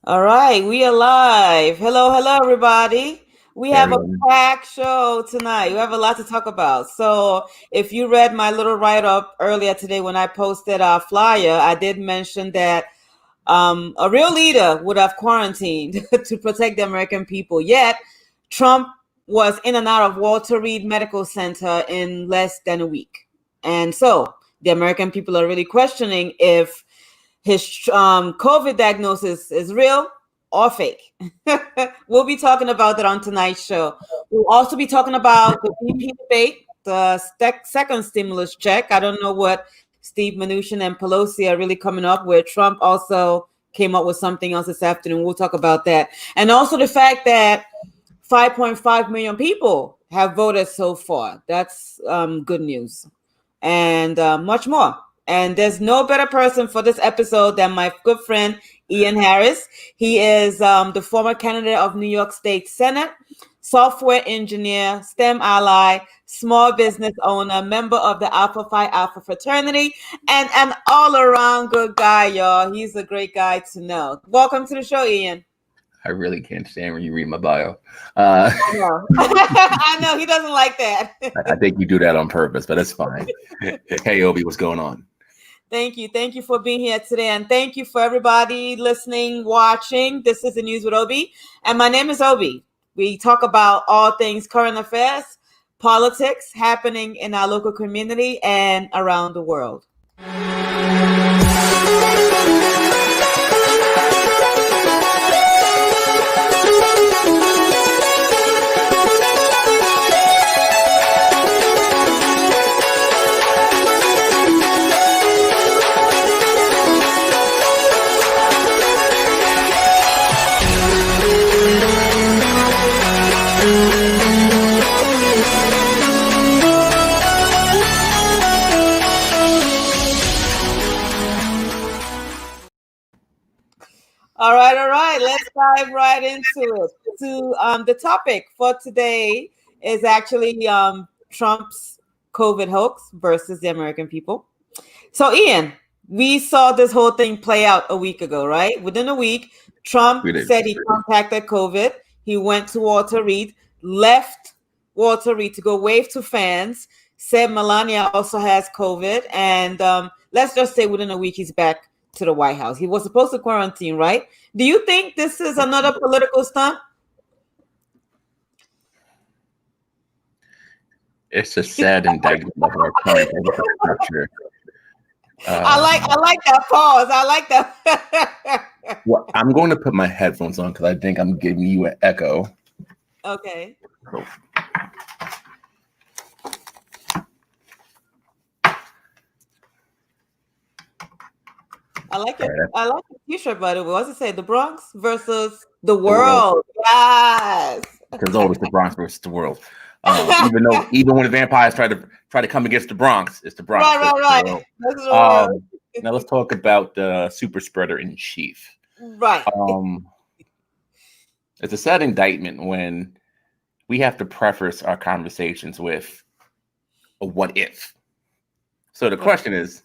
All right, we are live. Hello, everybody. We Hey have a everyone. packed show tonight. We have a lot to talk about. So, if you read my little write-up earlier today when I posted our flyer, I did mention that a real leader would have quarantined to protect the American people. Yet, Trump was in and out of Walter Reed Medical Center in less than a week. And so, the American people are really questioning if his COVID diagnosis is real or fake. We'll be talking about that on tonight's show. We'll also be talking about the VP debate, the second stimulus check. I don't know what Steve Mnuchin and Pelosi are really coming up with. Trump also came up with something else this afternoon. We'll talk about that. And also the fact that 5.5 million people have voted so far. That's good news. And much more. And there's no better person for this episode than my good friend Ian Harris. He is the former candidate of New York State Senate, software engineer, STEM ally, small business owner, member of the Alpha Phi Alpha fraternity, and an all-around good guy, y'all. He's a great guy to know. Welcome to the show, Ian. I really can't stand when you read my bio. I know. I know he doesn't like that. I think you do that on purpose, but that's fine. Hey, Obi, what's going on? Thank you. Thank you for being here today. And thank you for everybody listening, watching. This is the News with Obi. And my name is Obi. We talk about all things current affairs, politics happening in our local community and around the world. All right. Let's dive right into it. The topic for today is actually Trump's COVID hoax versus the American people. So, Ian, we saw this whole thing play out a week ago, right? Within a week, Trump said he contacted COVID. He went to Walter Reed, left Walter Reed to go wave to fans, said Melania also has COVID. And let's just say within a week, he's back to the White House. He was supposed to quarantine, right? Do you think this is another political stunt? It's a sad indictment of our current infrastructure. I like that pause. I like that. Well, I'm going to put my headphones on because I think I'm giving you an echo. Okay. Oh. I like it. I like the T-shirt, by the way. What's it say? The Bronx versus the world. Yes. Because always the Bronx versus the world. Even when the vampires try to come against the Bronx, it's the Bronx. Right. Now let's talk about the super spreader in chief. Right. It's a sad indictment when we have to preface our conversations with a what if. So the question is,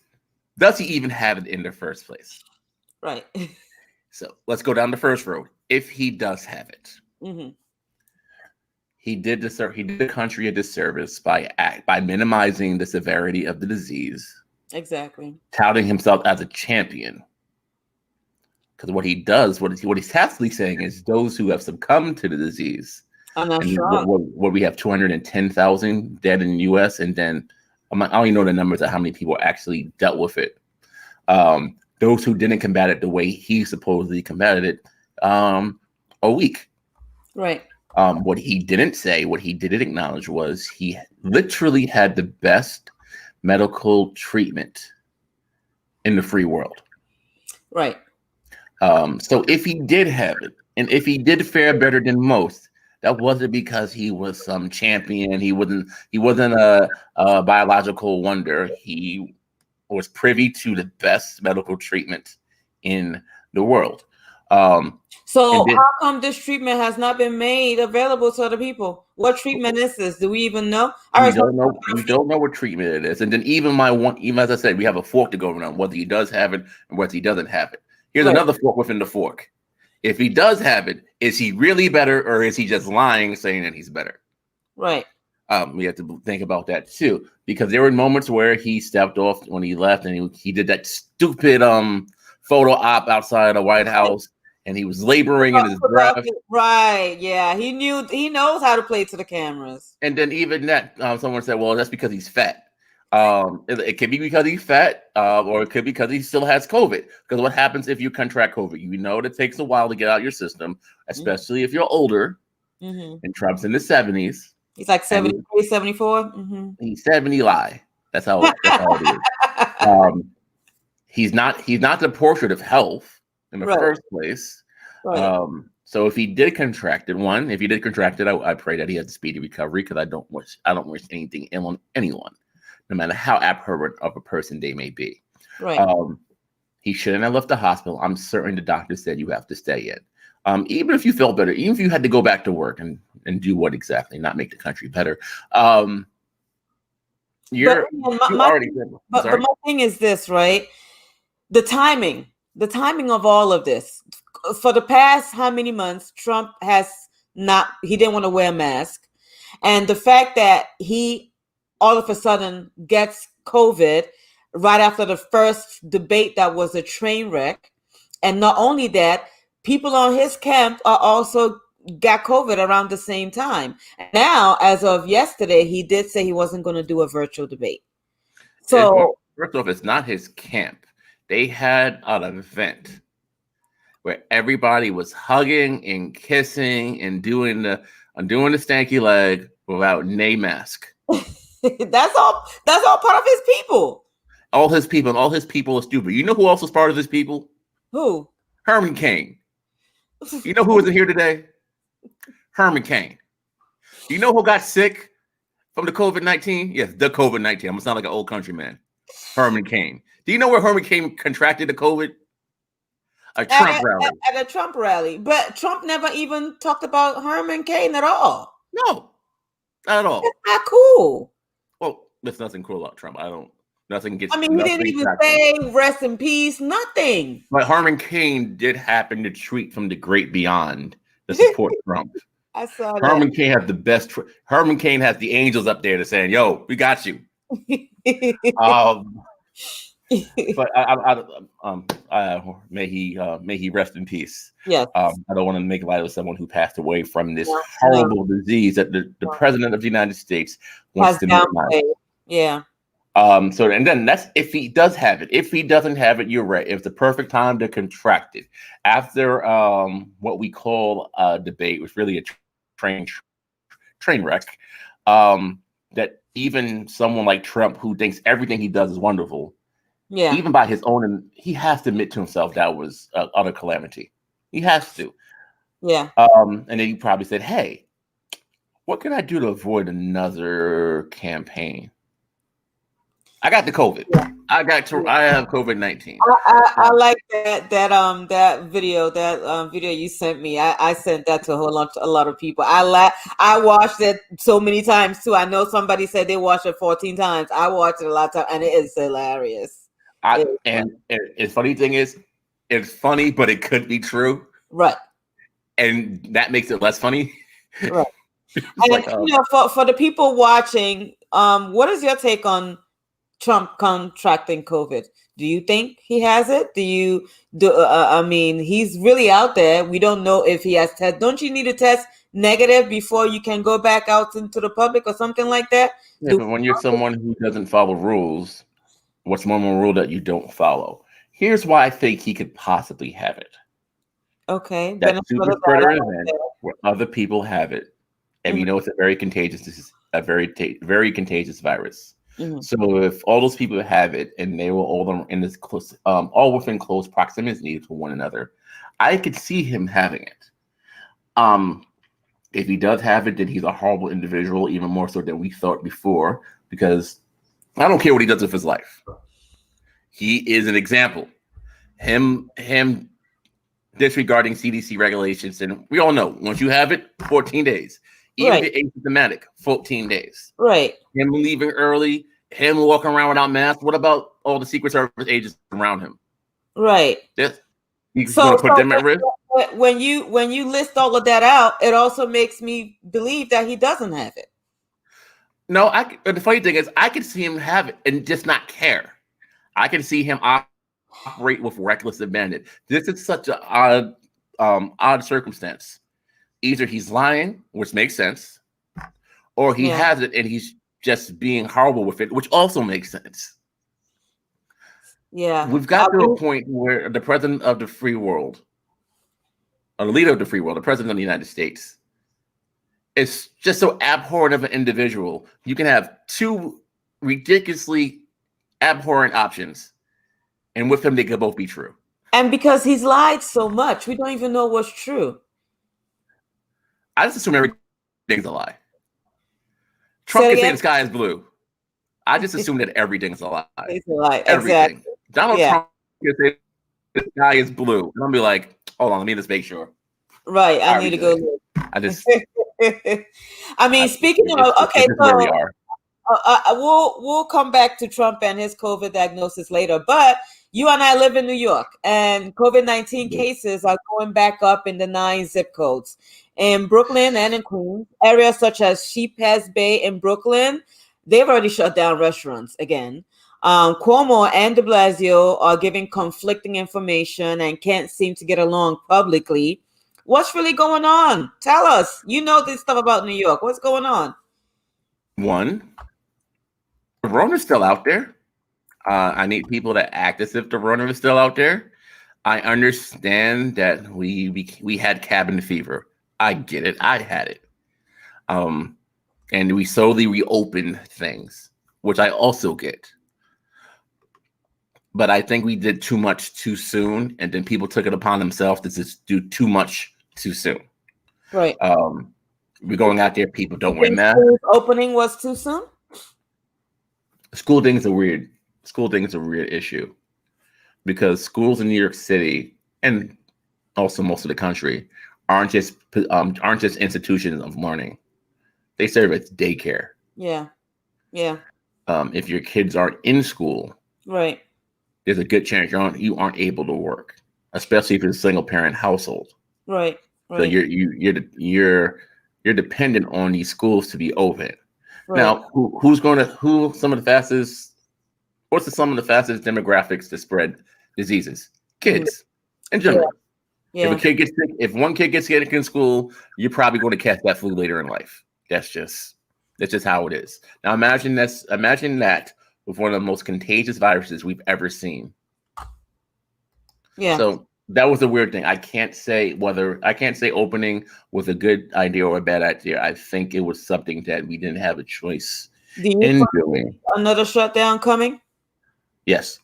does he even have it in the first place? Right. So let's go down the first road. If he does have it, he did the country a disservice by minimizing the severity of the disease. Exactly. Touting himself as a champion. Because what he does, what he's tacitly saying is those who have succumbed to the disease. I'm not sure. What we have 210,000 dead in the U.S. and then I don't even know the numbers of how many people actually dealt with it. Those who didn't combat it the way he supposedly combated it, a week. Right. What he didn't say, what he didn't acknowledge was he literally had the best medical treatment in the free world. Right. So if he did have it, and if he did fare better than most, that wasn't because he was some champion. He wasn't a biological wonder. He was privy to the best medical treatment in the world. So how come this treatment has not been made available to other people? What treatment is this? Do we even know? We don't know what treatment it is. And then even as I said, we have a fork to go around, whether he does have it and whether he doesn't have it. Here's another fork within the fork. If he does have it, is he really better, or is he just lying, saying that he's better? Right. We have to think about that too, because there were moments where he stepped off when he left, and he did that stupid photo op outside the White House, and he was laboring in his breath. Right. Yeah. He knows how to play to the cameras. And then even that, someone said, well, that's because he's fat. It could be because he's fat, or it could be because he still has COVID. Because what happens if you contract COVID? You know it takes a while to get out your system, especially if you're older. And Trump's in the 70s. He's like 73, 74. He's 70 lie. That's how it is. He's not the portrait of health in the first place. Right. So if he did contract it, I pray that he has a speedy recovery, because I don't wish anything on anyone, no matter how abhorrent of a person they may be. Right. He shouldn't have left the hospital. I'm certain the doctor said you have to stay in. Even if you felt better, even if you had to go back to work and do what exactly, not make the country better. But my thing is this, right? The timing of all of this. For the past how many months, Trump he didn't want to wear a mask. And the fact that he all of a sudden gets COVID right after the first debate that was a train wreck. And not only that, people on his camp are also got COVID around the same time. Now, as of yesterday, he did say he wasn't going to do a virtual debate. So first off, it's not his camp. They had an event where everybody was hugging and kissing and doing the stanky leg without a mask. That's all part of his people. All his people are stupid. You know who else was part of his people? Who? Herman Cain. You know who wasn't here today? Herman Cain. You know who got sick from the COVID-19? Yes, the COVID-19. I'm gonna sound like an old country man. Herman Cain. Do you know where Herman Cain contracted the COVID? A Trump rally. At a Trump rally. But Trump never even talked about Herman Cain at all. No, not at all. That's not cool. Well, there's nothing cool about Trump. Nothing gets. I mean, he didn't even say rest in peace, nothing. But Herman Cain did happen to tweet from the great beyond to support Trump. I saw that. Herman Cain has the best. Herman Cain has the angels up there to saying, "Yo, we got you." But may he rest in peace. Yes. I don't want to make light of someone who passed away from this horrible disease that the president of the United States wants to minimize. Yeah. So and then that's if he does have it. If he doesn't have it, you're right. It's the perfect time to contract it. After what we call a debate, was really a train wreck. That even someone like Trump, who thinks everything he does is wonderful, even by his own, and he has to admit to himself that was utter calamity. He has to. Yeah. And then he probably said, "Hey, what can I do to avoid another campaign? I got the COVID. Yeah. I have COVID-19. I like that video you sent me. I sent that to a lot of people. I watched it so many times too. I know somebody said they watched it 14 times. I watched it a lot of times, and it is hilarious. And the funny thing is, it's funny, but it could be true. Right. And that makes it less funny. Right. And for the people watching, what is your take on Trump contracting COVID? Do you think he has it? I mean, he's really out there. We don't know if he has test. Don't you need a test negative before you can go back out into the public or something like that? Yeah, but when you're someone who doesn't follow rules, what's one more rule that you don't follow? Here's why I think he could possibly have it. Okay. That super spreader event where other people have it. And we know it's very contagious very contagious virus. Mm-hmm. So if all those people have it and they were all in this close, all within close proximity to one another, I could see him having it. If he does have it, then he's a horrible individual, even more so than we thought before, because I don't care what he does with his life. He is an example. Him disregarding CDC regulations, and we all know once you have it, 14 days. Even if it's asymptomatic, 14 days. Right. Him leaving early, him walking around without masks. What about all the Secret Service agents around him? Right. Yes. You going to put them at risk? But when you list all of that out, it also makes me believe that he doesn't have it. No, the funny thing is, I can see him have it and just not care. I can see him operate with reckless abandon. This is such an odd circumstance. Either he's lying, which makes sense, or he Yeah. has it and he's just being horrible with it, which also makes sense. Yeah. We've got to a point where the president of the free world, or the leader of the free world, the president of the United States, is just so abhorrent of an individual. You can have two ridiculously abhorrent options, and with him, they could both be true. And because he's lied so much, we don't even know what's true. I just assume everything's a lie. Trump can say the sky is blue. I just assume that everything's a lie. It's a lie. Everything. Exactly. Donald Trump can say the sky is blue. And I'll be like, hold on, let me just make sure. Right. I need to go look. I just. I mean, speaking of, okay, so where we are. We'll come back to Trump and his COVID diagnosis later, but you and I live in New York, and COVID-19 cases are going back up in the 9 zip codes in Brooklyn and in Queens. Areas such as Sheephead Bay in Brooklyn, they've already shut down restaurants again. Cuomo and de Blasio are giving conflicting information and can't seem to get along publicly. What's really going on? Tell us. You know this stuff about New York. What's going on? One, the Rona is still out there. I need people to act as if the Rona is still out there. I understand that we had cabin fever. I get it. I had it. And we slowly reopened things, which I also get. But I think we did too much too soon, and then people took it upon themselves to just do too much too soon. Right. We're going out there. People don't wear masks. Opening was too soon. School things are weird. School thing is a weird issue because schools in New York City and also most of the country aren't just institutions of learning. They serve as daycare. Yeah. Yeah. If your kids aren't in school, right, there's a good chance you aren't able to work, especially if it's a single parent household. Right. So you're dependent on these schools to be open. Right. Now, who's some of the fastest? What's some of the fastest demographics to spread diseases? Kids, in general. Yeah. If one kid gets sick in school, you're probably going to catch that flu later in life. That's just how it is. Now imagine that with one of the most contagious viruses we've ever seen. Yeah. So that was a weird thing. I can't say opening was a good idea or a bad idea. I think it was something that we didn't have a choice in doing. Another shutdown coming? Yes.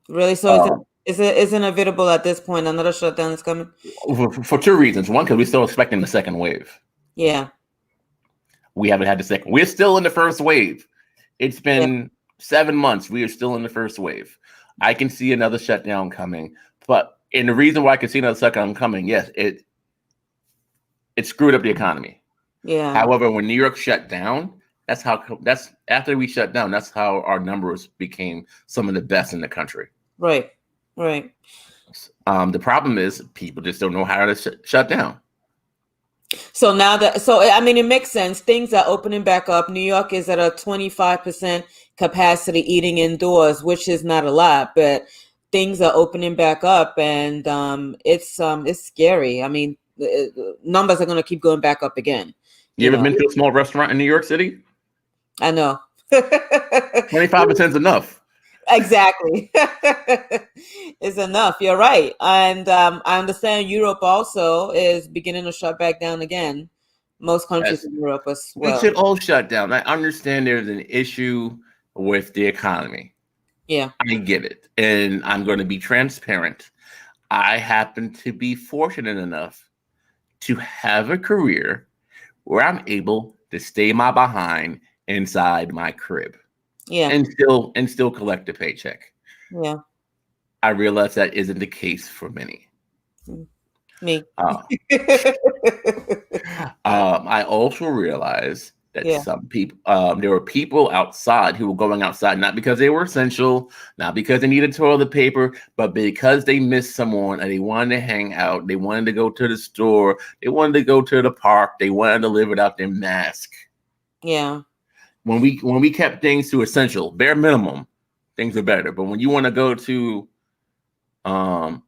Really? So is it inevitable at this point? Another shutdown is coming? For two reasons. One, because we're still expecting the second wave. Yeah. We haven't had the second. We're still in the first wave. It's been 7 months. We are still in the first wave. I can see another shutdown coming. And the reason why I can see another shutdown coming, yes, it screwed up the economy. Yeah. However, when New York shut down, that's after we shut down, that's how our numbers became some of the best in the country. Right. Right. The problem is people just don't know how to shut down. So it makes sense. Things are opening back up. New York is at a 25% capacity eating indoors, which is not a lot, but things are opening back up, and it's scary. I mean, numbers are going to keep going back up again. You ever been to a small restaurant in New York City? I know. 25% is enough. Exactly. It's enough. You're right. And I understand Europe also is beginning to shut back down again. Most countries in Europe as well. We should all shut down. I understand there's an issue with the economy. Yeah. I get it. And I'm going to be transparent. I happen to be fortunate enough to have a career where I'm able to stay my behind inside my crib. Yeah. And still collect a paycheck. Yeah. I realize that isn't the case for many. Me. I also realize that Yeah. some people, there were people outside who were going outside not because they were essential, not because they needed toilet paper, but because they missed someone and they wanted to hang out. They wanted to go to the store. They wanted to go to the park. They wanted to live without their mask. Yeah. When we kept things to essential, bare minimum, things are better. But when you want to go to um,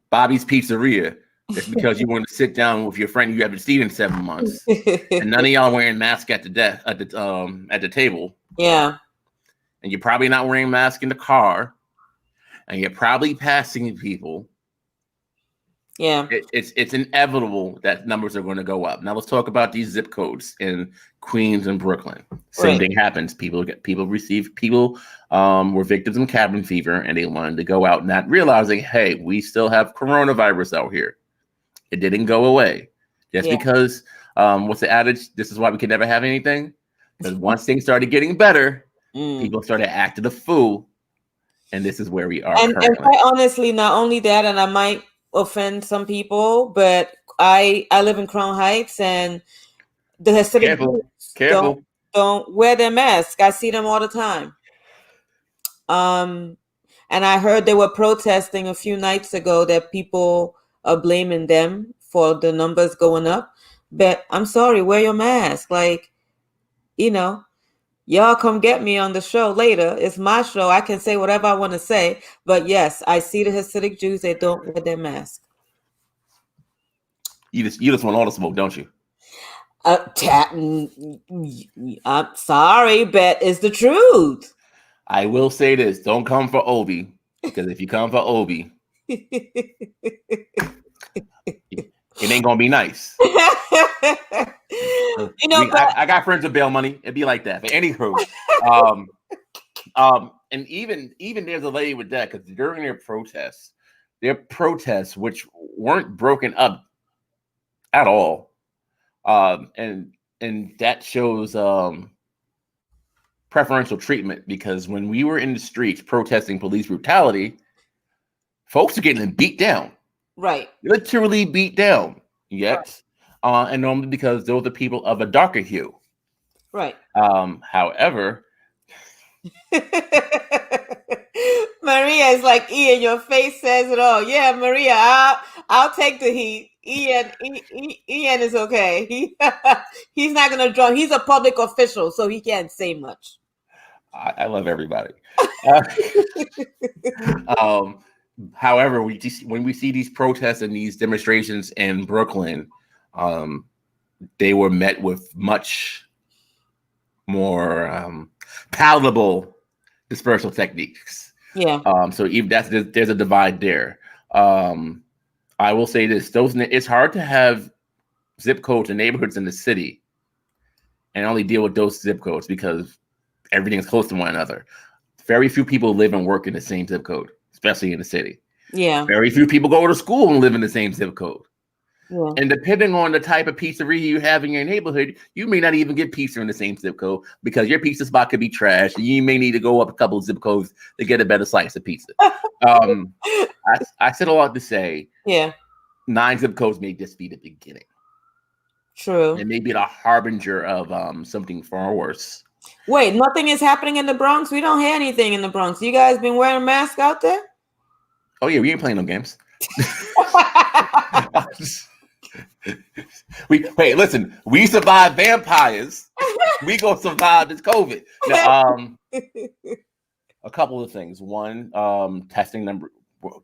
Bobby's Pizzeria, just because you want to sit down with your friend you haven't seen in 7 months, and none of y'all wearing masks at the desk at the table, Yeah. and you're probably not wearing masks in the car, and you're probably passing people. Yeah. It's inevitable that numbers are going to go up. Now let's talk about these zip codes in Queens and Brooklyn. Same thing happens. People were victims of cabin fever, and they wanted to go out, not realizing, hey, we still have coronavirus out here. It didn't go away just because. What's the adage? This is why we can never have anything. Because once things started getting better, people started acting a fool, and this is where we are currently. And quite honestly, not only that, and I might offend some people, but I live in Crown Heights, and the Hasidic Jews don't wear their mask. I see them all the time. And I heard they were protesting a few nights ago that people are blaming them for the numbers going up. But I'm sorry, wear your mask. Like, y'all come get me on the show later. It's my show. I can say whatever I want to say. But yes, I see the Hasidic Jews. They don't wear their mask. You just want all the smoke, don't you? I'm sorry, but it's the truth. I will say this: don't come for Obi, because if you come for Obi, it ain't gonna be nice. I got friends with bail money. It'd be like that. But anywho, and even there's a lady with that, because during their protests, which weren't broken up at all, and that shows preferential treatment, because when we were in the streets protesting police brutality, folks are getting beat down, right? Literally beat down. Yet, and normally because those are people of a darker hue, right? However, Maria is like, Ian, your face says it all. Yeah, Maria, I'll take the heat. Ian is okay. He's not gonna draw. He's a public official, so he can't say much. I love everybody. However, when we see these protests and these demonstrations in Brooklyn, they were met with much more palatable dispersal techniques. Yeah. So even there's a divide there. I will say this: it's hard to have zip codes and neighborhoods in the city and only deal with those zip codes because everything is close to one another. Very few people live and work in the same zip code, especially in the city. Yeah. Very few people go to school and live in the same zip code. Yeah. And depending on the type of pizzeria you have in your neighborhood, you may not even get pizza in the same zip code because your pizza spot could be trash, and you may need to go up a couple of zip codes to get a better slice of pizza. I said a lot to say. Yeah. 9 zip codes may just be the beginning. True. It may be the harbinger of something far worse. Wait, nothing is happening in the Bronx? We don't hear anything in the Bronx. You guys been wearing masks out there? Oh yeah, we ain't playing no games. Listen, we survived vampires. We gonna survive this COVID. Now, a couple of things. One, testing number.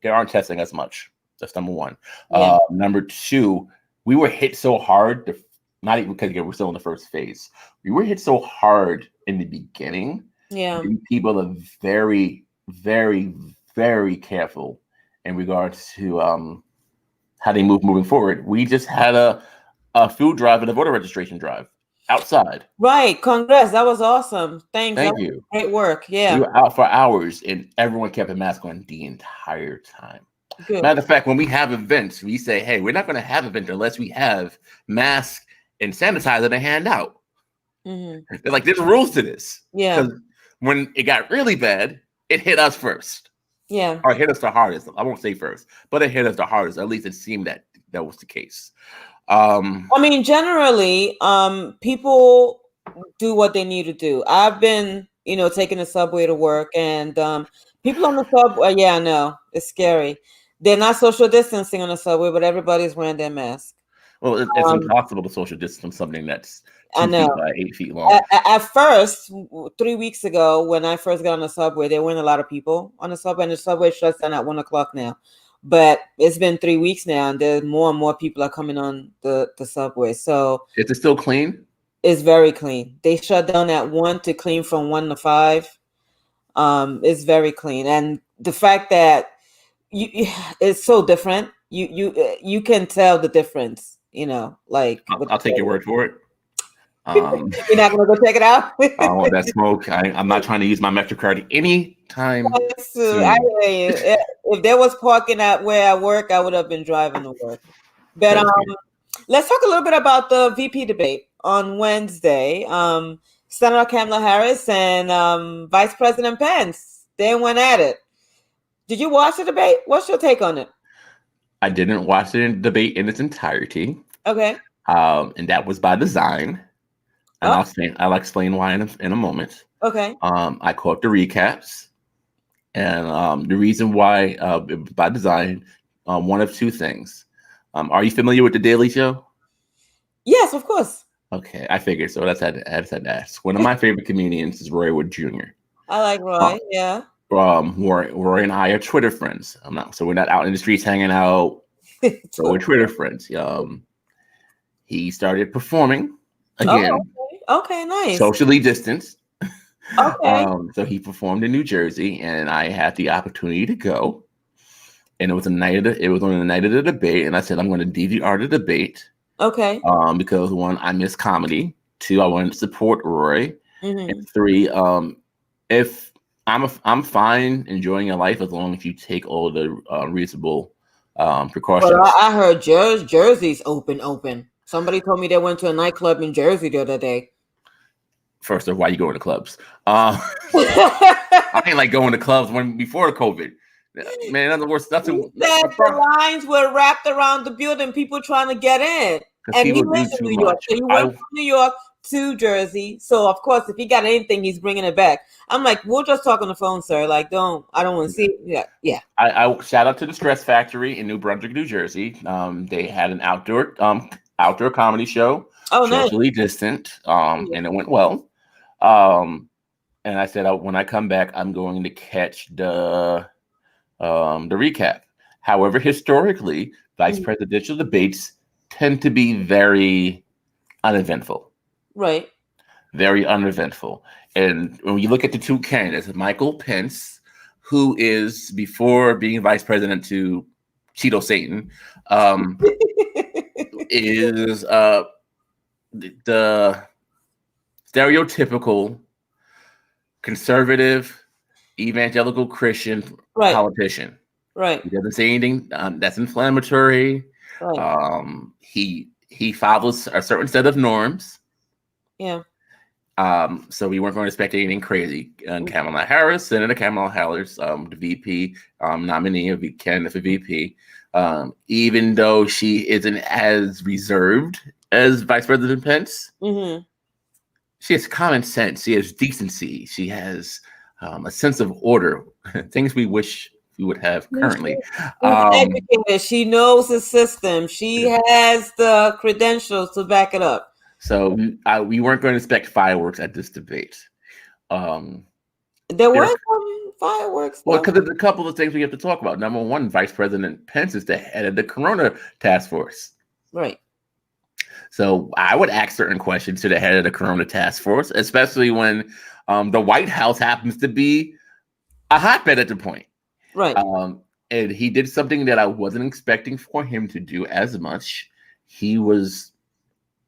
They aren't testing as much. That's number one. Yeah. Number two, we were hit so hard. Not even because we're still in the first phase. We were hit so hard in the beginning. Yeah. People are very, very, very careful in regards to how they moving forward. We just had a food drive and a voter registration drive outside. Right. Congrats. That was awesome. Thanks. Thank you. Great work. Yeah. We were out for hours and everyone kept a mask on the entire time. Good. Matter of fact, when we have events, we say, hey, we're not going to have an event unless we have masks and sanitizer to hand out. Mm-hmm. They're like, there's rules to this. Yeah. Because when it got really bad, it hit us first. Yeah. Or hit us the hardest. I won't say first, but it hit us the hardest. At least it seemed that was the case. Um, I mean, generally, people do what they need to do. I've been, taking the subway to work, and people on the subway, yeah, I know it's scary. They're not social distancing on the subway, but everybody's wearing their mask. well, it's Um, impossible to social distance from something that's I 2 feet know. by 8 feet long. At first, 3 weeks ago, when I first got on the subway, there weren't a lot of people on the subway, and the subway shuts down at 1 o'clock now. But it's been 3 weeks now, and there's more and more people are coming on the subway. So Is it still clean? it's very clean. They shut down at 1 to clean from 1 to 5. It's very clean, and the fact that it's so different. You can tell the difference. Like with I'll take your word for it. you're not gonna go check it out. I don't want that smoke. I'm not trying to use my MetroCard anytime So I soon. hear you. If there was parking at where I work, I would have been driving to work. But That's good. let's talk a little bit about the VP debate on Wednesday. Senator Kamala Harris and Vice President Pence, they went at it. Did you watch the debate? What's your take on it? I didn't watch the debate in its entirety. Okay. And that was by design. And Oh, I'll explain why in a moment. okay. I caught the recaps, and the reason why it was by design, one of two things. Are you familiar with the Daily Show? Yes, of course. Okay, I figured so. I just had to ask. One of my favorite comedians is Roy Wood Jr. I like Roy. Yeah. Roy and I are Twitter friends. So we're not out in the streets hanging out. So we're Twitter friends. He started performing again, Okay, nice. socially distanced. Okay. So he performed in New Jersey, and I had the opportunity to go. And it was on the night of the debate, and I said I'm going to DVR the debate. Okay. Because one, I miss comedy. Two, I wanted to support Roy. Mm-hmm. And three, if I'm fine enjoying your life as long as you take all the reasonable precautions. Well, I heard Jersey's open. Somebody told me they went to a nightclub in Jersey the other day. First of all, why you going to clubs? I ain't like going to clubs before COVID. Man, in other words, The lines were wrapped around the building, people trying to get in. And he lives in New York. So he went from New York to Jersey. So of course, if he got anything, he's bringing it back. I'm like, we'll just talk on the phone, sir. Like, I don't want to see it. Yeah. I shout out to the Stress Factory in New Brunswick, New Jersey. They had an outdoor comedy show. Oh, nice. Socially distant. And it went well. And I said, when I come back, I'm going to catch the recap. However, historically, vice presidential debates tend to be very uneventful. Right. Very uneventful. And when you look at the two candidates, Michael Pence, who is, before being vice president to Cheeto Satan, is the stereotypical conservative evangelical Christian politician. Right. He doesn't say anything that's inflammatory. Right. He follows a certain set of norms. Yeah. So we weren't going to expect anything crazy. Kamala Harris, Senator Kamala Harris, the VP nominee of candidate for VP, even though she isn't as reserved as Vice President Pence, she has common sense. She has decency. She has a sense of order, things we wish we would have currently. She knows the system. She has the credentials to back it up. So we weren't going to expect fireworks at this debate. There were some fireworks. Well, because there's a couple of things we have to talk about. Number one, Vice President Pence is the head of the Corona Task Force. Right. So I would ask certain questions to the head of the Corona Task Force, especially when the White House happens to be a hotbed at the point. Right. And he did something that I wasn't expecting for him to do as much. He was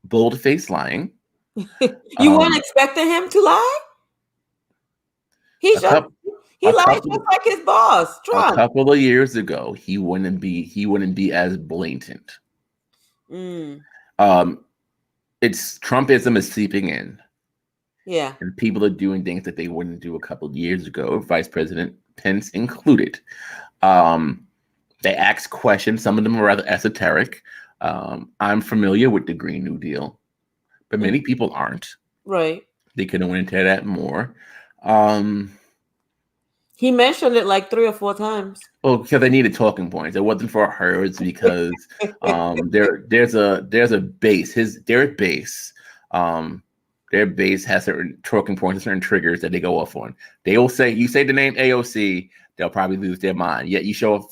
bold-faced lying. You weren't expecting him to lie? He lied just like his boss, Trump. A couple of years ago, he wouldn't be as blatant. It's Trumpism is seeping in. Yeah. And people are doing things that they wouldn't do a couple of years ago, Vice President Pence included. They ask questions. Some of them are rather esoteric. I'm familiar with the Green New Deal, but many people aren't. Right. They could have went into that more. Um, He mentioned it like 3 or 4 times. Well, because they needed talking points. It wasn't for herds because there's a base. Their base has certain talking points, certain triggers that they go off on. They will say, you say the name AOC, they'll probably lose their mind. Yet you show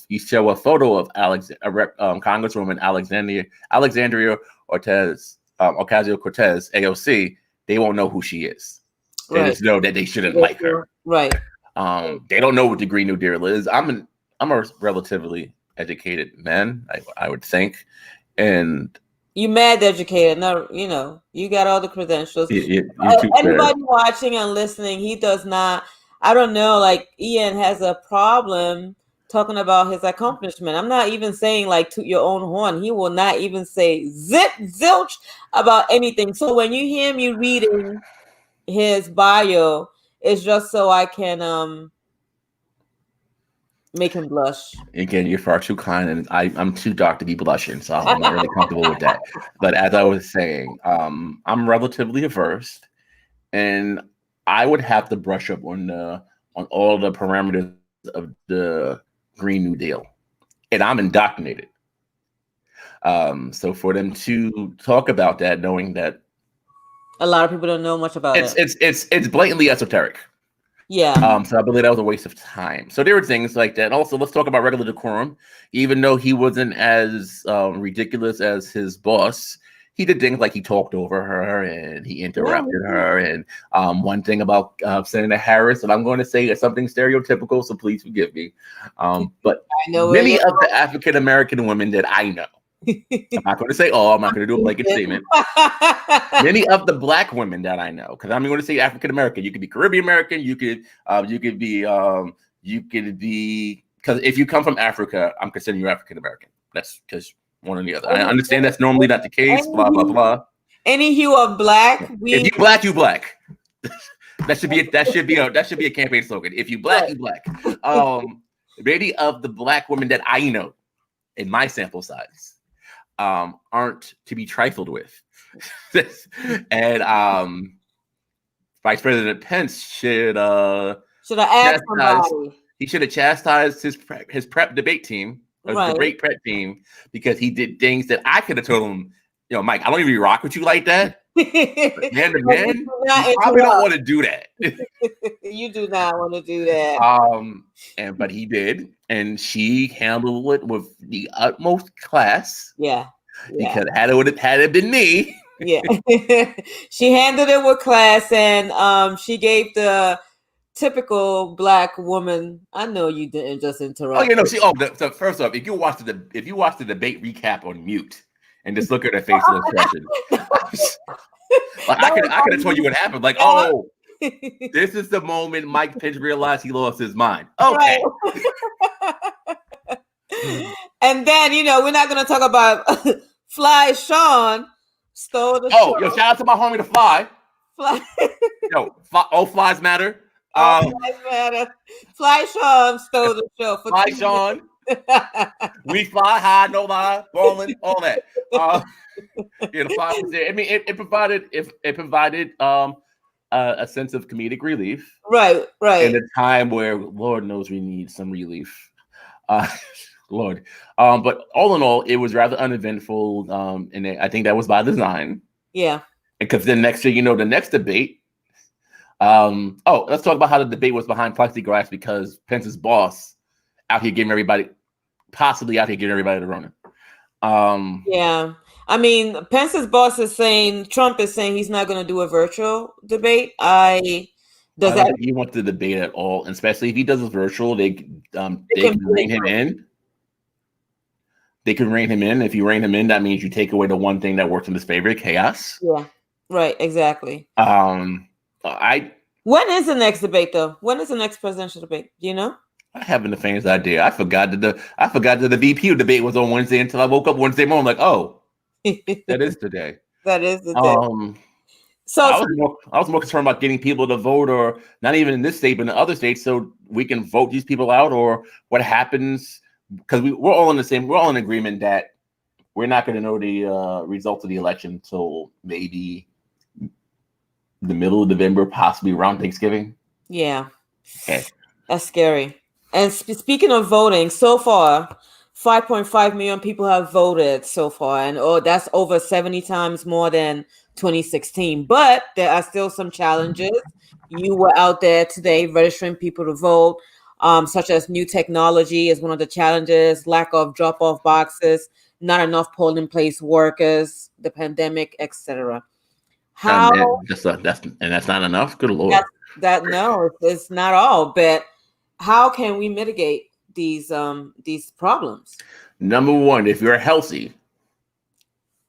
a photo of Congresswoman Alexandria Ocasio-Cortez, AOC, they won't know who she is. They just know that they shouldn't like her. Right. They don't know what the Green New Deal is. I'm a relatively educated man, I would think, and you mad educated. No, you got all the credentials. Anybody watching and listening, he does not. I don't know. Like Ian has a problem talking about his accomplishment. I'm not even saying like toot your own horn. He will not even say zilch about anything. So when you hear me reading his bio, it's just so I can make him blush. Again, you're far too kind, and I'm too dark to be blushing, so I'm not really comfortable with that. But as I was saying, I'm relatively averse, and I would have to brush up on all the parameters of the Green New Deal, and I'm indoctrinated. So for them to talk about that, knowing that a lot of people don't know much about it, it's blatantly esoteric. Yeah. So I believe that was a waste of time. So there were things like that. Also, let's talk about regular decorum. Even though he wasn't as ridiculous as his boss, he did things like he talked over her and he interrupted her. And one thing about Senator Harris, and I'm going to say it's something stereotypical, so please forgive me. But many of the African American women that I know, I'm not going to say all. I'm not going to do a blanket statement. Many of the Black women that I know, because I'm going to say African American. You could be Caribbean American. You could be, because if you come from Africa, I'm considering you African American. That's because one or the other. I understand that's normally not the case. Blah blah blah. Any hue of black. If you black, you black. that should be a campaign slogan. If you black, you black. Many of the Black women that I know, in my sample size, aren't to be trifled with. And Vice President Pence should have asked somebody. He should have chastised his prep debate team, the great prep team, because he did things that I could have told him, Mike, I don't even rock with you like that. Man to man, you probably don't want to do that. You do not want to do that. But he did, and she handled it with the utmost class. Yeah. Because had it been me, yeah, she handled it with class, and she gave the typical Black woman. I know you didn't just interrupt. So first off, if you watch the debate recap on mute and just look at her facial expression, I could have told you what happened. Like, this is the moment Mike Pence realized he lost his mind. Okay. And then we're not going to talk about Fly Sean stole the show. Shout out to my homie the Fly. All flies matter. All flies matter. Fly Sean stole the show. Fly Sean. We fly high, no lie, falling, all that. The Fly was there. I mean, it provided a sense of comedic relief. Right. In a time where Lord knows we need some relief. Lord. But all in all, it was rather uneventful. And I think that was by design. Yeah. Because then next year, the next debate. Let's talk about how the debate was behind plexiglass because Pence's boss possibly out here giving everybody the Rona. Yeah. I mean, Pence's boss is saying, Trump is saying he's not going to do a virtual debate. He wants the debate at all, and especially if he does a virtual, they can rein him in. They can rein him in. If you rein him in, that means you take away the one thing that works in his favor, chaos. Yeah, right, exactly. When is the next debate, though? When is the next presidential debate? Do you know? I haven't the faintest idea. I forgot that the VP debate was on Wednesday until I woke up Wednesday morning. Like, that is today. That is the day. So I was more concerned about getting people to vote, or not even in this state, but in other states, so we can vote these people out, or what happens. Because we're all in agreement that we're not going to know the results of the election until maybe the middle of November, possibly around Thanksgiving. Yeah. Okay. That's scary. And speaking of voting, so far, 5.5 million people have voted so far, and that's over 70 times more than 2016. But there are still some challenges. You were out there today registering people to vote, such as new technology is one of the challenges, lack of drop-off boxes, not enough polling place workers, the pandemic, etc. And How that's not enough. Good Lord. that no, it's not all, but how can we mitigate these problems? Number one, if you're healthy,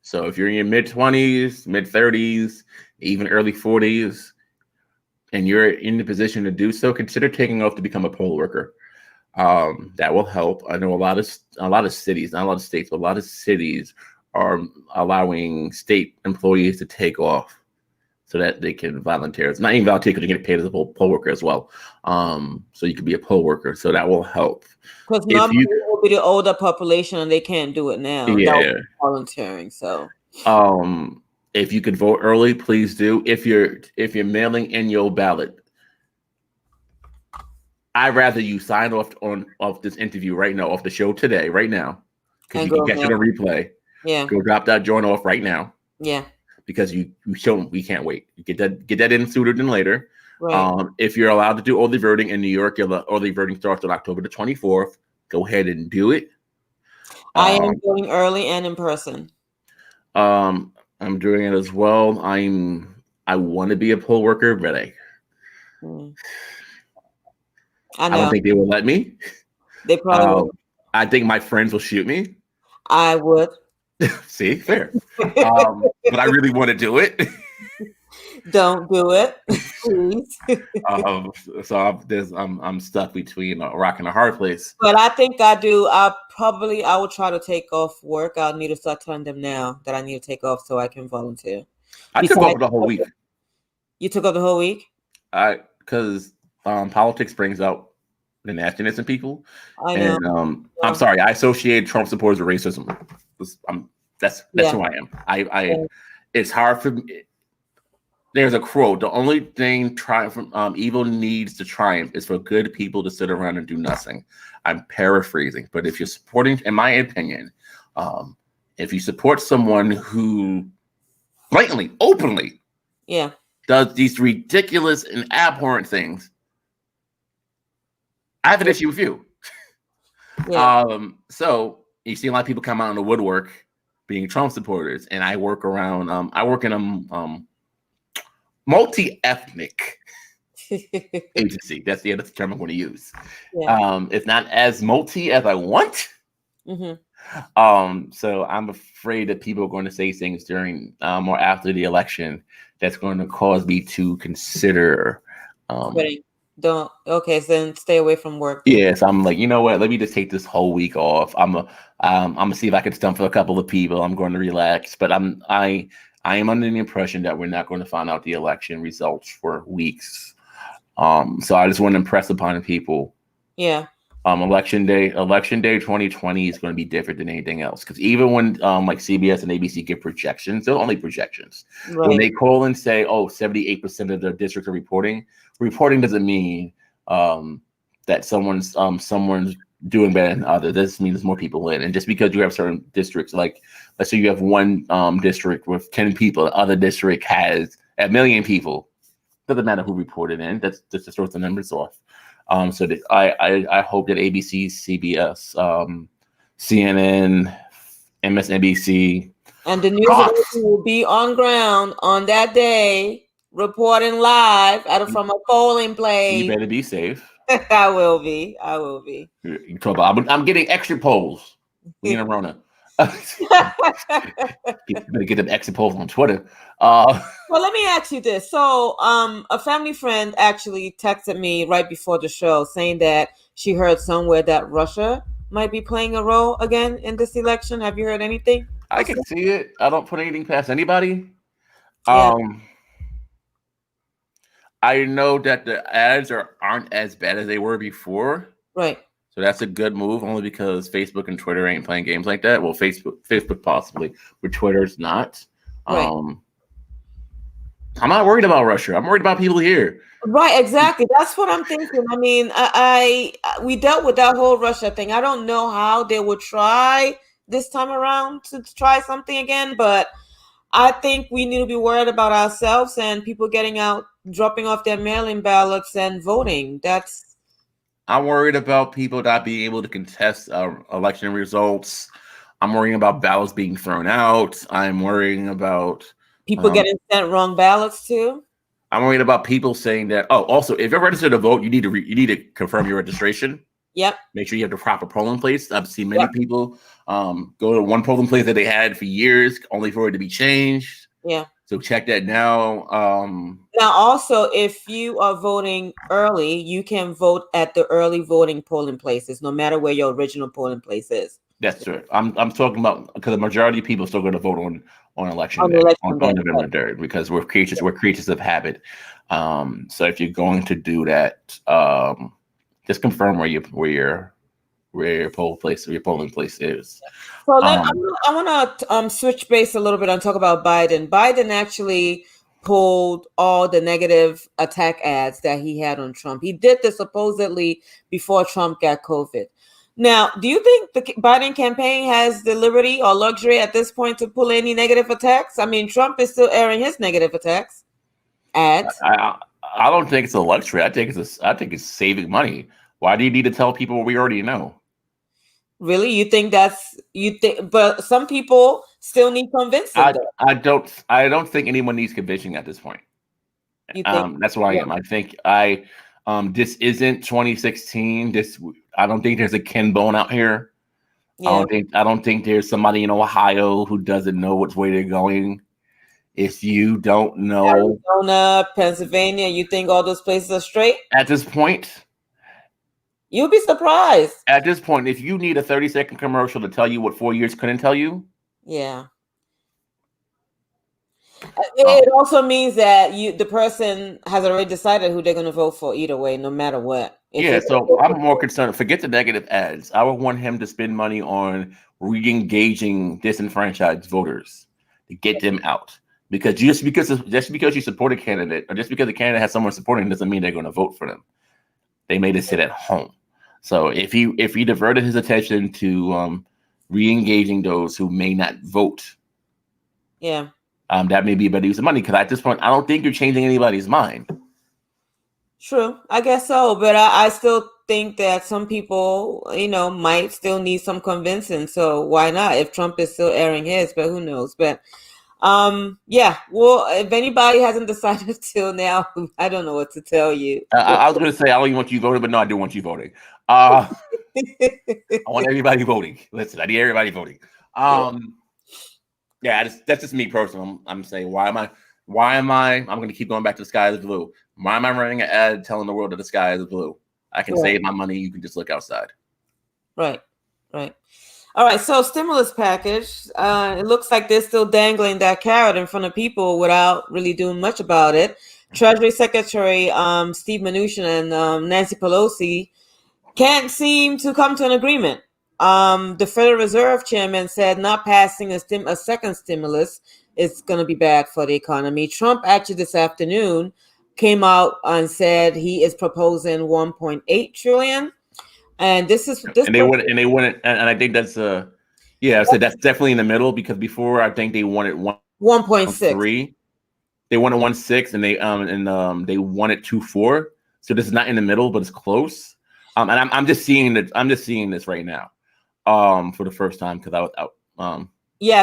so if you're in your mid-20s, mid-30s, even early 40s, and you're in the position to do so, consider taking off to become a poll worker. That will help. I know a lot of cities, not a lot of states, but a lot of cities are allowing state employees to take off so that they can volunteer. It's not even volunteer because you get paid as a poll worker as well. So you could be a poll worker. So that will help. Because normally it will be the older population and they can't do it now. Yeah. Volunteering. So if you could vote early, please do. If you're mailing in your ballot, I'd rather you sign off this interview right now, off the show today, right now, because you can catch it on replay. Yeah. Go drop that joint off right now. Yeah. Because you show them we can't wait. You get that in sooner than later. Right. If you're allowed to do early voting in New York, early voting starts on October the 24th. Go ahead and do it. I am going early and in person. I'm doing it as well. I want to be a poll worker, but I don't think they will let me. They probably will. I think my friends will shoot me. I would. See, fair. But I really want to do it. Don't do it, please. So I'm stuck between a rock and a hard place. But I think I do. I will try to take off work. I'll need to start telling them now that I need to take off so I can volunteer. I took off the whole week. You took off the whole week? Because politics brings out the nastiness in people. I know. And I'm sorry, I associate Trump supporters with racism. That's who I am. It's hard for me. There's a quote: "The only thing evil needs to triumph is for good people to sit around and do nothing." I'm paraphrasing, but if you're supporting, in my opinion, if you support someone who blatantly, openly, does these ridiculous and abhorrent things, I have an issue with you. So you see a lot of people come out in the woodwork being Trump supporters, and I work around. I work in a multi-ethnic agency. That's the term I'm going to use. It's not as multi as I want. So I'm afraid that people are going to say things during or after the election that's going to cause me to consider. So then stay away from work. Yes, I'm like, you know what? Let me just take this whole week off. I'm gonna see if I can stump for a couple of people. I'm going to relax, but I am under the impression that we're not going to find out the election results for weeks. So I just want to impress upon people. Yeah. Election day 2020 is going to be different than anything else, because even when like CBS and ABC give projections, they're only projections. Right. When they call and say, 78% of their districts are reporting doesn't mean that someone's doing better than others. This means more people in. And just because you have certain districts, like let's say you have one district with 10 people, the other district has 1 million people, doesn't matter who reported in. That's just to throw the numbers off. So that I hope that ABC, CBS, CNN, MSNBC, and the news will be on ground on that day, reporting live from a polling place. You better be safe. I will be. You talk about, I'm getting extra polls. We in a Rona. Better get them extra polls on Twitter. Well, let me ask you this. So, a family friend actually texted me right before the show saying that she heard somewhere that Russia might be playing a role again in this election. Have you heard anything? I can see it. I don't put anything past anybody. Yeah. I know that the ads aren't as bad as they were before. Right. So that's a good move, only because Facebook and Twitter ain't playing games like that. Well, Facebook possibly, but Twitter's not. Right. I'm not worried about Russia. I'm worried about people here. Right, exactly. That's what I'm thinking. I mean, we dealt with that whole Russia thing. I don't know how they would try this time around to try something again, but I think we need to be worried about ourselves and people getting out, dropping off their mail-in ballots and voting. I'm worried about people not being able to contest election results. I'm worrying about ballots being thrown out. I'm worrying about people getting sent wrong ballots too. I'm worried about people saying that. Oh, also, if you're registered to vote, you need to confirm your registration. Yep. Make sure you have the proper polling place. I've seen many people go to one polling place that they had for years, only for it to be changed. Yeah. So check that now. Now, also, if you are voting early, you can vote at the early voting polling places, no matter where your original polling place is. That's true. I'm talking about because the majority of people still going to vote on election day, on November 3rd, because we're creatures of habit. So if you're going to do that, just confirm where your polling place is. So I want to switch base a little bit and talk about Biden. Biden actually pulled all the negative attack ads that he had on Trump. He did this supposedly before Trump got COVID. Now, do you think the Biden campaign has the liberty or luxury at this point to pull any negative attacks? I mean, Trump is still airing his negative attacks ads. I don't think it's a luxury. I think it's saving money. Why do you need to tell people what we already know? Really? You think but some people still need convincing. I don't think anyone needs convincing at this point. You think? That's where I am. I think this isn't 2016. I don't think there's a Ken Bone out here. Yeah. I don't think there's somebody in Ohio who doesn't know which way they're going. If you don't know Arizona, Pennsylvania, you think all those places are straight? At this point, you'll be surprised. At this point, if you need a 30-second commercial to tell you what 4 years couldn't tell you. Yeah. It also means that the person has already decided who they're going to vote for either way, no matter what. So I'm more concerned. Forget the negative ads. I would want him to spend money on re-engaging disenfranchised voters to get them out. Because just because you support a candidate, or just because the candidate has someone supporting, doesn't mean they're going to vote for them. They may just sit at home. So if he diverted his attention to re-engaging those who may not vote, that may be a better use of money. Because at this point, I don't think you're changing anybody's mind. True, I guess so, but I still think that some people, might still need some convincing. So why not? If Trump is still airing his, but who knows? But well, if anybody hasn't decided till now, I don't know what to tell you. I was going to say I don't even want you voting, but no, I do want you voting. I want everybody voting. Listen, I need everybody voting. That's just me personally. I'm saying, why am I? I'm going to keep going back to the sky is blue. Why am I running an ad telling the world that the sky is blue? I can save my money. You can just look outside. Right. All right. So stimulus package. It looks like they're still dangling that carrot in front of people without really doing much about it. Treasury Secretary Steve Mnuchin and Nancy Pelosi can't seem to come to an agreement. The Federal Reserve Chairman said not passing a second stimulus is going to be bad for the economy. Trump actually this afternoon came out and said he is proposing 1.8 trillion, and this. And they want it, and I think that's so that's definitely in the middle, because before I think they wanted 1.6. They wanted 1.6, and they wanted 2.4. So this is not in the middle, but it's close. And I'm just seeing that. I'm just seeing this right now, for the first time, because I was out.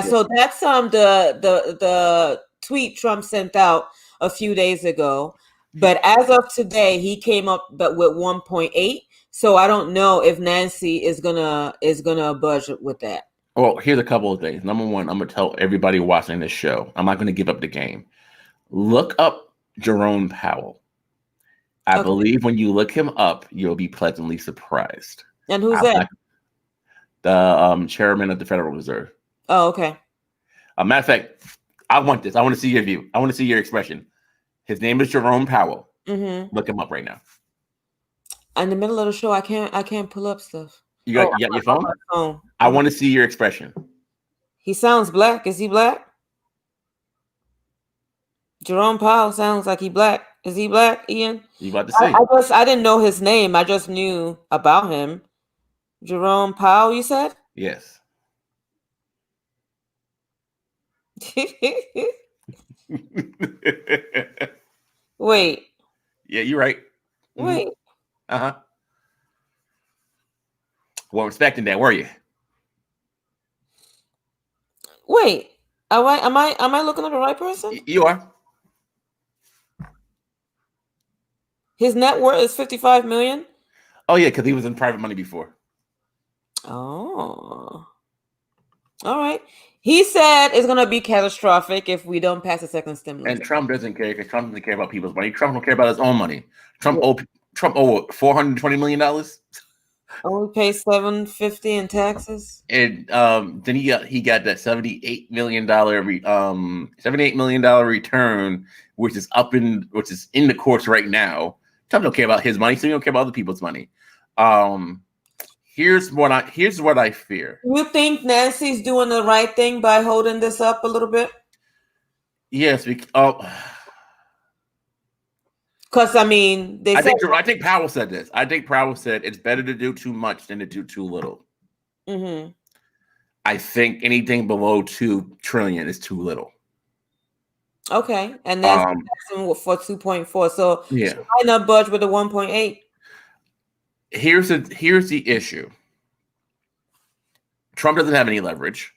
So that's the tweet Trump sent out a few days ago. But as of today, he came up with 1.8. So I don't know if Nancy is gonna budge with that. Well, here's a couple of things. Number one, I'm gonna tell everybody watching this show, I'm not gonna give up the game. Look up Jerome Powell. I believe when you look him up, you'll be pleasantly surprised. And who's that? The chairman of the Federal Reserve. Oh, okay. Matter of fact, I want this. I want to see your view. I want to see your expression. His name is Jerome Powell. Mm-hmm. Look him up right now. In the middle of the show, I can't pull up stuff. You got your On phone? my phone. I want to see your expression. He sounds black. Is he black? Jerome Powell sounds like he black. Is he black, Ian? You about to see? I didn't know his name. I just knew about him. Jerome Powell, you said? Yes. Wait. Yeah, you're right. Wait. Uh-huh. Well, expecting that, were you? Wait. Am I looking at the right person? You are. His net worth is 55 million. Oh yeah, because he was in private money before. Oh. All right. He said it's gonna be catastrophic if we don't pass a second stimulus. And Trump doesn't care because Trump doesn't care about people's money. Trump don't care about his own money. Trump owe $420 million. Only pay $750 in taxes. And then he got that $78 million return, which is in the courts right now. Trump don't care about his money, so he don't care about other people's money. Here's what I fear. You think Nancy's doing the right thing by holding this up a little bit? Yes, because I mean, I think Powell said this. I think Powell said it's better to do too much than to do too little. Mm-hmm. I think anything below $2 trillion is too little. Okay, and that's for 2.4. So yeah, why not budge with the 1.8? Here's the issue. Trump doesn't have any leverage.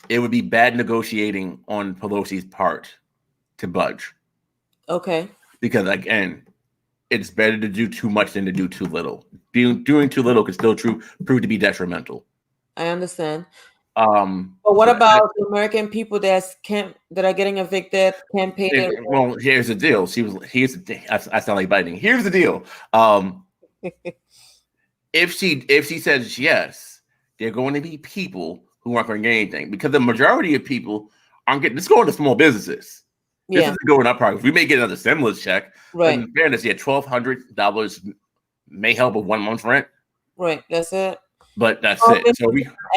It would be bad negotiating on Pelosi's part to budge. Okay. Because again, it's better to do too much than to do too little. Doing too little could still prove to be detrimental. I understand. But what about the American people that are getting evicted, can't pay their rent? Well, here's the deal. I sound like biting. Here's the deal. If she says yes, there are going to be people who aren't going to get anything because the majority of people aren't getting. This going to small businesses. This isn't going up. We may get another stimulus check. Right. In fairness, $1,200 may help with 1 month's rent. Right. That's it. But that's it. So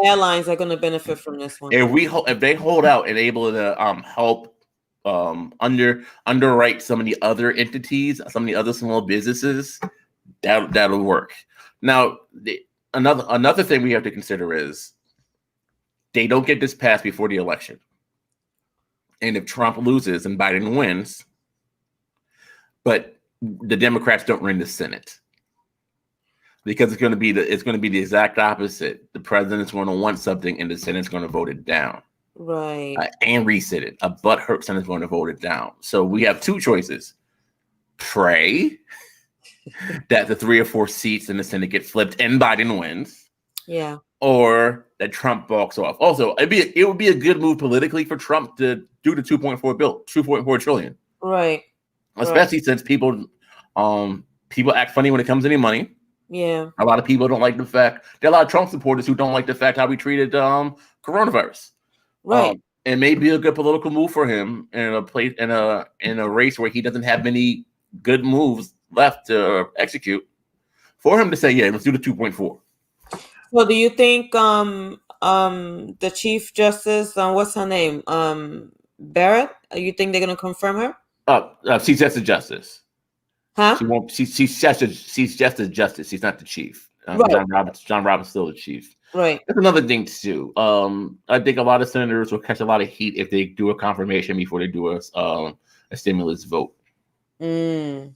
airlines are going to benefit from this one. If they hold out and able to help underwrite some of the other entities, some of the other small businesses, that'll work. Now, another thing we have to consider is they don't get this passed before the election. And if Trump loses and Biden wins, but the Democrats don't win the Senate, because it's going to be the exact opposite. The president's going to want something, and the Senate's going to vote it down, right? And resit it. A butthurt Senate's going to vote it down. So we have two choices: pray that the 3 or 4 seats in the Senate get flipped and Biden wins, yeah, or that Trump walks off. Also, it would be a good move politically for Trump to do the 2.4 trillion, right? Especially since people act funny when it comes to any money. Yeah, a lot of people don't like the fact. There are a lot of Trump supporters who don't like the fact how we treated coronavirus. Right. It may be a good political move for him in a race where he doesn't have many good moves left to execute. For him to say, yeah, let's do the 2.4. So, do you think the Chief Justice, what's her name, Barrett? You think they're going to confirm her? She's just a justice. Huh? She won't. She's just a justice. She's not the chief. Right. John Roberts still the chief. Right. That's another thing too. I think a lot of senators will catch a lot of heat if they do a confirmation before they do a stimulus vote. But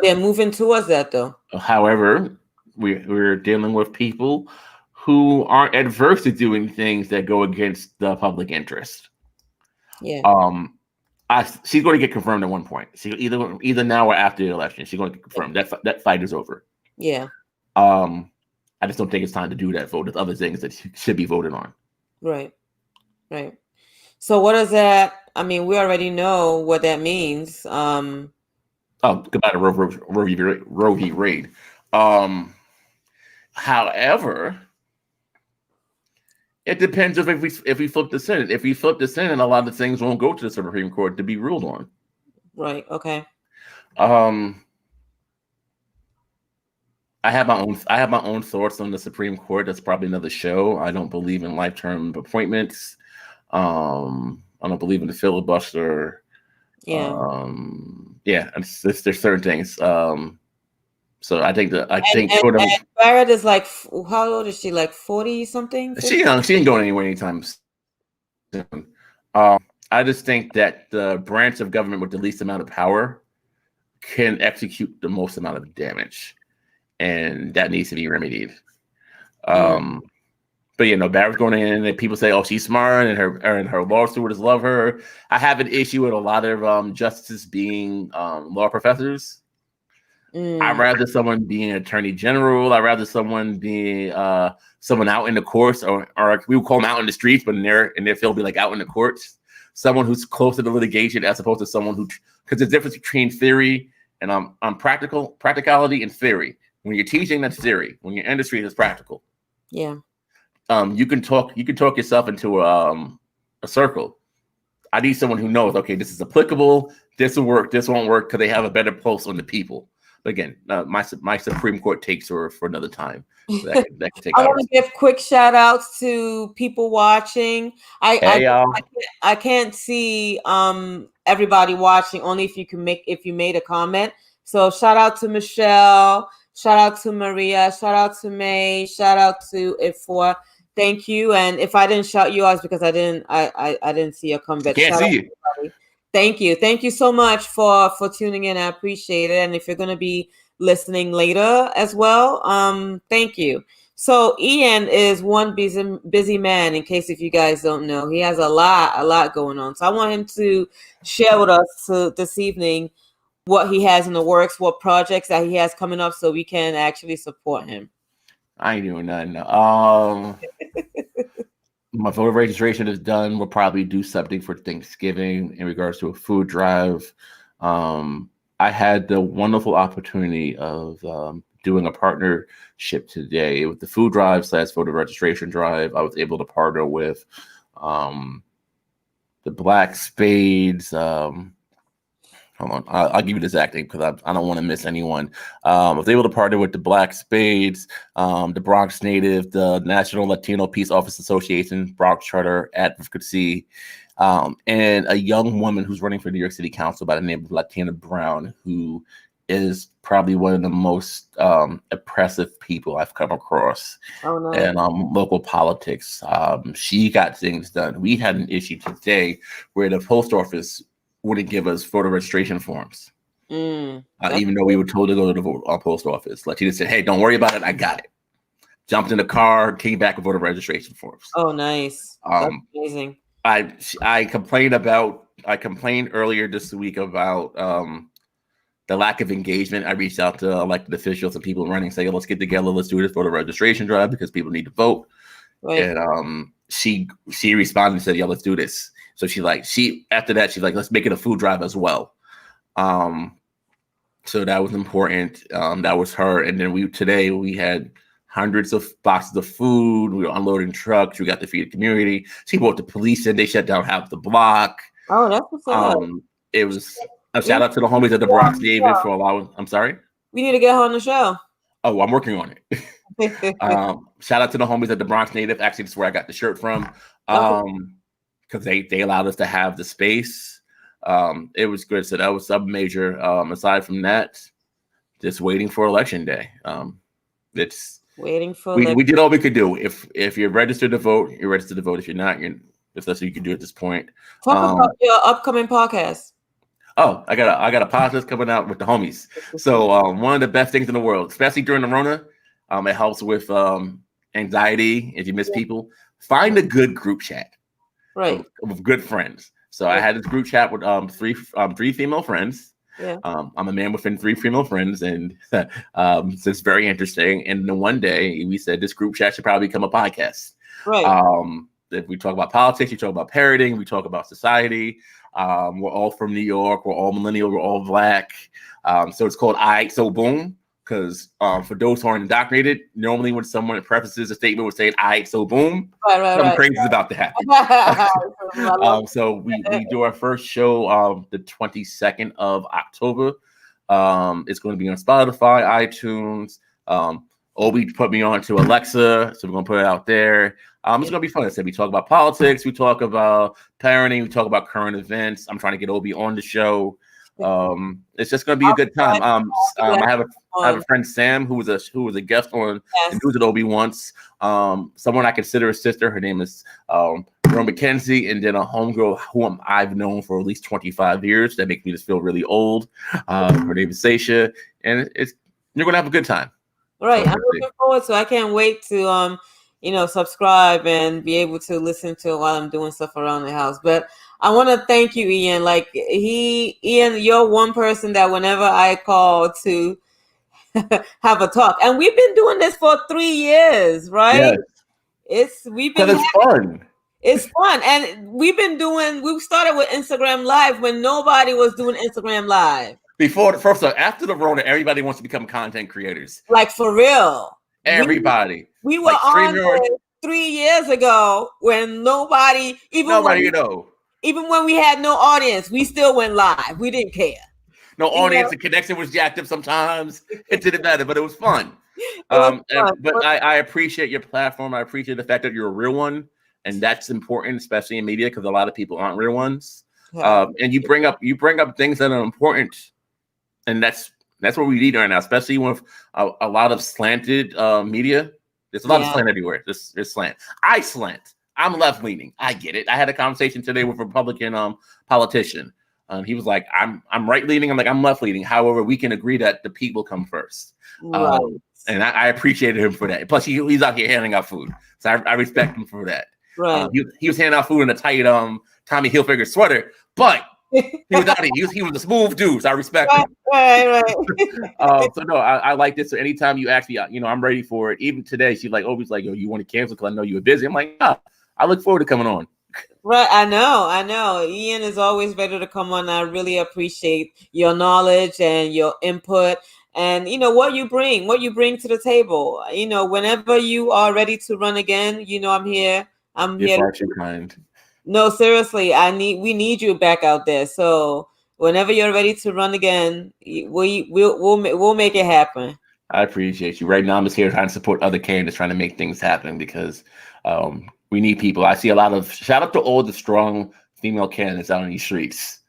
they're moving towards that though. However, we're dealing with people who aren't adverse to doing things that go against the public interest. Yeah. She's going to get confirmed at one point. She either now or after the election. She's going to get confirmed. That fight is over. Yeah. I just don't think it's time to do that vote. There's other things that should be voted on. Right. Right. So what does that? I mean, we already know what that means. Goodbye to Roe v. Wade. However, it depends if we flip the Senate. If we flip the Senate, a lot of things won't go to the Supreme Court to be ruled on. Right. Okay. I have my own thoughts on the Supreme Court. That's probably another show. I don't believe in life-term appointments. I don't believe in the filibuster. Yeah. Yeah, there's certain things. So I think And for them, Barrett is like, how old is she? Like 40 something, she 50? young. She ain't going anywhere anytime soon. I just think that the branch of government with the least amount of power can execute the most amount of damage, and that needs to be remedied. Mm, But Barrett's going in, and people say, "Oh, she's smart," and her law students love her. I have an issue with a lot of justices being law professors. I'd mm, rather someone be an attorney general. I'd rather someone be someone out in the courts, or we would call them out in the streets, but in their field, be like out in the courts. Someone who's close to the litigation, as opposed to someone who, because there's a difference between theory and practicality and theory. When you're teaching, that's theory. When you're in the street, it's practical. yeah. You can talk yourself into a circle. I need someone who knows, okay, this is applicable, this will work, this won't work, because they have a better pulse on the people. But again, my Supreme Court takes for another time. That can take I want hours. to give quick shout outs to people watching. Hey y'all. I can't see everybody watching, only if you made a comment. So shout out to Michelle, shout out to Maria, shout out to May, shout out to Ifor. Thank you. And if I didn't shout you out, it's because I didn't see your comment. Can't Shout see out you. to everybody. Thank you. Thank you so much for tuning in. I appreciate it. And if you're going to be listening later as well, thank you. So Ian is one busy man. In case if you guys don't know, he has a lot going on. So I want him to share with us this evening what he has in the works, what projects that he has coming up, so we can actually support him. I ain't doing nothing. My voter registration is done. We'll probably do something for Thanksgiving in regards to a food drive. I had the wonderful opportunity of doing a partnership today with the food drive / voter registration drive. I was able to partner with the Black Spades. Hold on, I'll give you the exact name because I don't want to miss anyone. I was able to partner with the Black Spades, the Bronx Native, the National Latino Peace Office Association, Bronx Charter Advocacy, and a young woman who's running for New York City Council by the name of Latina Brown, who is probably one of the most oppressive people I've come across in local politics. She got things done. We had an issue today where the post office wouldn't give us voter registration forms, even though we were told to go to the post office. Latina said, "Hey, don't worry about it. I got it." Jumped in the car, came back with voter registration forms. Oh, nice. That's amazing. I complained earlier this week about the lack of engagement. I reached out to elected officials and people running, saying, "Let's get together. Let's do this voter registration drive because people need to vote." Right. And she responded and said, "Yeah, let's do this." So after that, she's like, "Let's make it a food drive as well." So that was important. That was her. And then today we had hundreds of boxes of food. We were unloading trucks. We got to feed the community. She brought the police in. They shut down half the block. Oh, that's what's up. It was a shout out to the homies at the Bronx David for allowing. I'm sorry. We need to get her on the show. Oh, I'm working on it. Shout out to the homies at the Bronx Native. Actually, that's where I got the shirt from. Because they allowed us to have the space. It was good. So that was sub major. Aside from that, just waiting for election day. It's waiting for. We did all we could do. If you're registered to vote, you're registered to vote. If you're not, that's what you can do at this point. Talk about your upcoming podcast. Oh, I got a podcast coming out with the homies. So one of the best things in the world, especially during the Rona, it helps with anxiety if you miss people. Find a good group chat, right, with good friends. So I had this group chat with three female friends. Yeah. I'm a man within 3 female friends, and so it's very interesting. And then one day we said this group chat should probably become a podcast. Right. If we talk about politics, we talk about parenting, we talk about society. We're all from New York. We're all millennial. We're all Black. So it's called "Aight So Boom" because for those who aren't indoctrinated, normally when someone prefaces a statement with saying "Aight So Boom," something crazy is about to happen. So we do our first show the 22nd of October. It's going to be on Spotify, iTunes, Obi put me on to Alexa, so we're gonna put it out there. It's gonna be fun. I said we talk about politics, we talk about parenting, we talk about current events. I'm trying to get Obi on the show. It's just gonna be a good time. I have a friend Sam who was a guest on the News at Obi once. Someone I consider a sister. Her name is Ron McKenzie, and then a homegirl whom I've known for at least 25 years. That makes me just feel really old. Her name is Seisha, and you're gonna have a good time. Right. I'm looking forward to. I can't wait to subscribe and be able to listen to it while I'm doing stuff around the house. But I want to thank you, Ian. Ian, you're one person that whenever I call to have a talk, and we've been doing this for 3 years, right? Yes. It's fun. It's fun, and we started with Instagram Live when nobody was doing Instagram Live. After the Rona, everybody wants to become content creators. Like, for real. Everybody. We were on 3 years ago when nobody, even when we had no audience, we still went live. We didn't care. No audience, the connection was jacked up sometimes. It didn't matter, but it was fun. But I appreciate your platform. I appreciate the fact that you're a real one. And that's important, especially in media, because a lot of people aren't real ones. And you bring up things that are important. And that's what we need right now, especially with a lot of slanted media. There's a lot of slant everywhere. There's slant. I slant. I'm left leaning. I get it. I had a conversation today with a Republican politician. He was like, "I'm right leaning." I'm like, "I'm left leaning." However, we can agree that the people come first. Right. And I appreciated him for that. Plus, he's out here handing out food, so I respect him for that. Right. He was handing out food in a tight Tommy Hilfiger sweater, but he was a smooth dude, so I respect him. Right. So no, I like this. So anytime you ask me, I'm ready for it. Even today, she's like, Obi's like, "Yo, you want to cancel because I know you were busy." I'm like, "Yeah, I look forward to coming on." Right, I know. Ian is always ready to come on. I really appreciate your knowledge and your input, and what you bring to the table. Whenever you are ready to run again, I'm here. You're far too kind. No, seriously, we need you back out there. So whenever you're ready to run again, we'll make it happen. I appreciate you. Right now, I'm just here trying to support other candidates, trying to make things happen because we need people. I see a lot of shout out to all the strong female candidates out on these streets.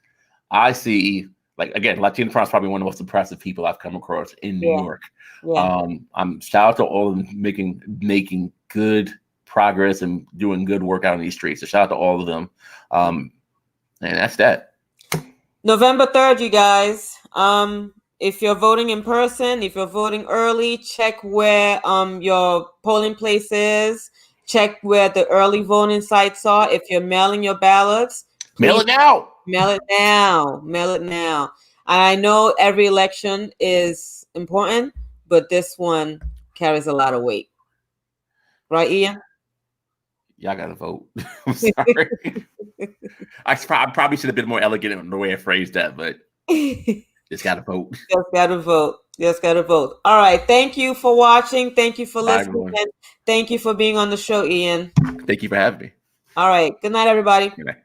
I see, like, again, Latina Pride is probably one of the most impressive people I've come across in New York. Yeah. I'm shout out to all of them making good progress and doing good work out on these streets. So shout out to all of them. And that's that. November 3rd, you guys. If you're voting in person, if you're voting early, check where your polling place is. Check where the early voting sites are. If you're mailing your ballots, mail it now. Mail it now. I know every election is important, but this one carries a lot of weight. Right, Ian? Y'all gotta vote. I'm sorry. I probably should have been more elegant in the way I phrased that, but just gotta vote. Just gotta vote. All right. Thank you for watching. Thank you for listening. And thank you for being on the show, Ian. Thank you for having me. All right. Good night, everybody. Good night.